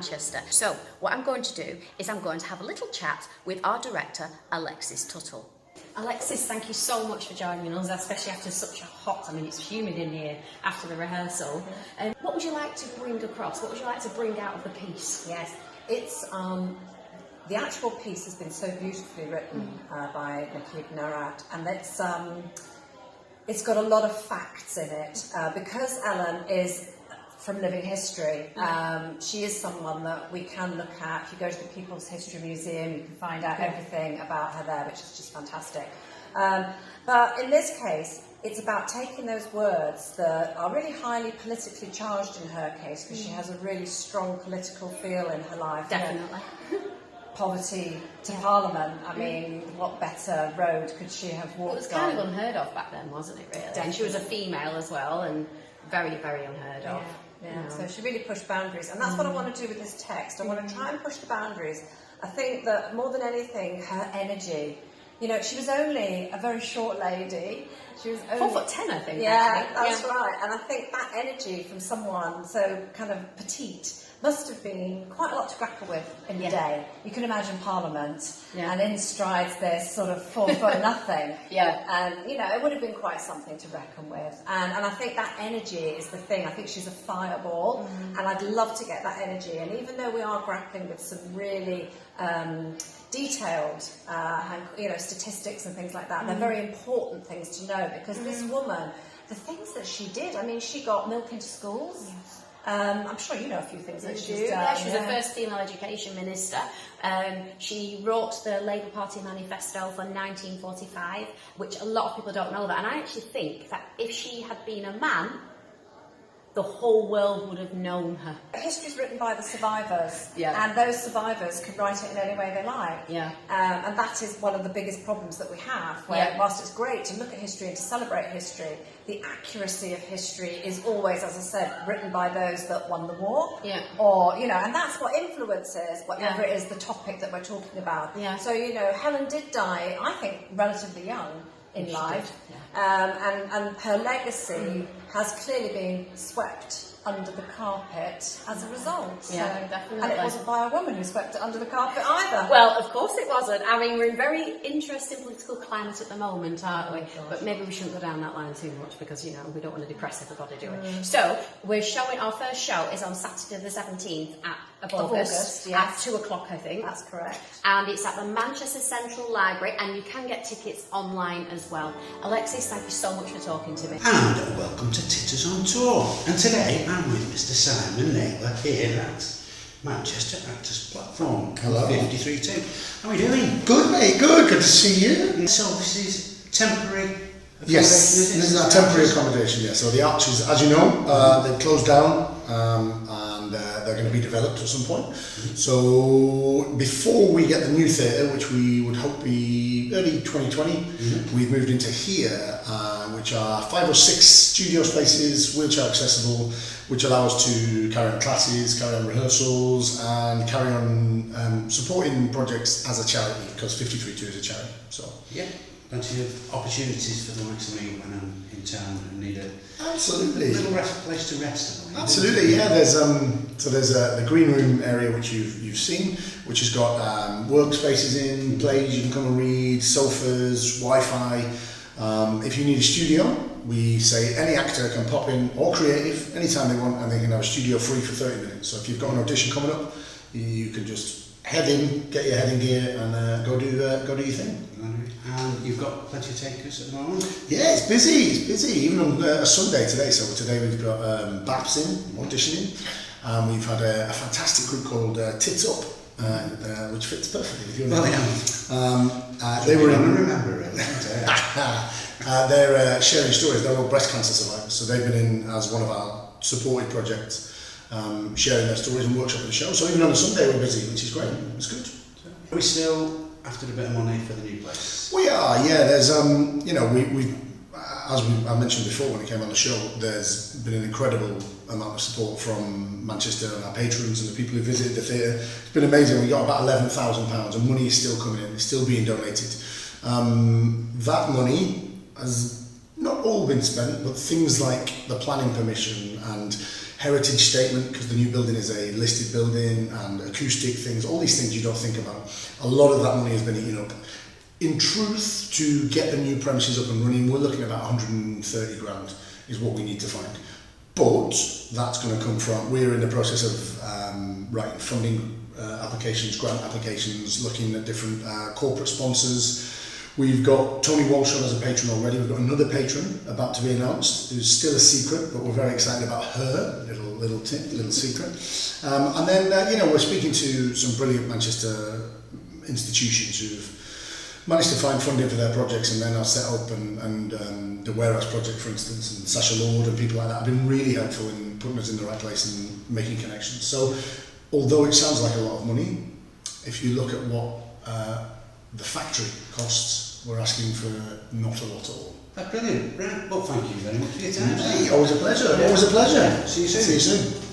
Manchester. So what I'm going to do is I'm going to have a little chat with our director, Alexis Tuttle. Alexis, thank you so much for joining us, especially after such a hot, it's humid in here after the rehearsal. What would you like to bring across? What would you like to bring out of the piece? Yes, it's the actual piece has been so beautifully written by Nikki Narat, and it's got a lot of facts in it because Ellen is from living history. She is someone that we can look at. If you go to the People's History Museum, you can find out everything about her there, which is just fantastic. But in this case, it's about taking those words that are really highly politically charged in her case, because she has a really strong political feel in her life. Definitely. Poverty to Parliament. I mean, what better road could she have walked on? It was kind of unheard of back then, wasn't it, really? And she was a female as well, and very, very unheard of. Yeah. So she really pushed boundaries, and that's what I want to do with this text. I want to try and push the boundaries. I think that more than anything, her energy. She was only a very short lady. She was only 4'10", I think. Yeah, that's right. And I think that energy from someone so kind of petite must have been quite a lot to grapple with in the day. You can imagine Parliament, and in strides this sort of 4 foot nothing. And it would have been quite something to reckon with. And I think that energy is the thing. I think she's a fireball, and I'd love to get that energy. And even though we are grappling with some really detailed statistics and things like that, they're very important things to know, because this woman, the things that she did, she got milk into schools. I'm sure you know a few things that she's done. Yeah, she was the first female education minister. She wrote the Labour Party manifesto for 1945, which a lot of people don't know that. And I actually think that if she had been a man, the whole world would have known her. History's written by the survivors, Yeah. and those survivors can write it in any way they like. Yeah. And that is one of the biggest problems that we have, where whilst it's great to look at history and to celebrate history, the accuracy of history is always, as I said, written by those that won the war. Yeah. Or, and that's what influences whatever it is the topic that we're talking about. Yeah. So, Helen did die, I think, relatively young in life. And her legacy has clearly been swept under the carpet as a result. Yeah, definitely. And it wasn't by a woman who swept it under the carpet either. Well, of course it wasn't. We're in very interesting political climate at the moment, aren't we? But maybe we shouldn't go down that line too much, because, we don't want to depress everybody, do we? So, our first show is on Saturday the 17th of August at 2 o'clock, I think. That's correct. And it's at the Manchester Central Library, and you can get tickets online as well. Alexis, thank you so much for talking to me. And welcome to Titters on Tour. And today I'm with Mr. Simon Naylor here at Manchester Actors Platform. Hello. 53.2. How are you doing? Good, mate, good to see you. So this is temporary accommodation, Yes, is it? this is our temporary accommodation, so the arches, as you know, they've closed down and they're going to be developed at some point. So before we get the new theatre, which we would hope be early 2020, we've moved into here, which are 5 or 6 studio spaces, wheelchair accessible, which allow us to carry on classes, carry on rehearsals, and carry on supporting projects as a charity, because 53.2 is a charity. So Plenty of opportunities for the likes of me when I'm in town and need a little place to rest. Absolutely, yeah. There's the green room area, which you've seen, which has got workspaces in, plays you can come and read, sofas, Wi-Fi. If you need a studio, we say any actor can pop in, or creative, anytime they want, and they can have a studio free for 30 minutes. So if you've got an audition coming up, you can just head in, get your head in gear, and go do your thing. And you've got plenty of takers at the moment? Yeah, it's busy, even on a Sunday today. So today we've got Baps in, auditioning. We've had a fantastic group called Tits Up, which fits perfectly with your name. They were in... remember it. They're sharing stories. They're all breast cancer survivors. So they've been in as one of our supported projects, sharing their stories and workshopping the show. So even on a Sunday we're busy, which is great. It's good. Are we still after a bit of money for the new place? We are, yeah. There's, we've as I mentioned before when we came on the show, there's been an incredible amount of support from Manchester and our patrons and the people who visited the theatre. It's been amazing. We got about £11,000 and money is still coming in. It's still being donated. That money has not all been spent, but things like the planning permission and heritage statement, because the new building is a listed building, and acoustic things, all these things you don't think about. A lot of that money has been eaten up. In truth, to get the new premises up and running, we're looking at about 130 grand is what we need to find. But that's going to come from, we're in the process of writing funding applications, grant applications, looking at different corporate sponsors. We've got Tony Walsh on as a patron already. We've got another patron about to be announced, who's still a secret, but we're very excited about her, little secret. And then, we're speaking to some brilliant Manchester institutions who've managed to find funding for their projects, and then are set up, and the Warehouse project, for instance, and Sasha Lord and people like that have been really helpful in putting us in the right place and making connections. So, although it sounds like a lot of money, if you look at what the factory costs, we're asking for not a lot at all. Brilliant. Right. Well, thank you very much for your time. Always a pleasure. Yeah. Always a pleasure. See you soon. See you soon.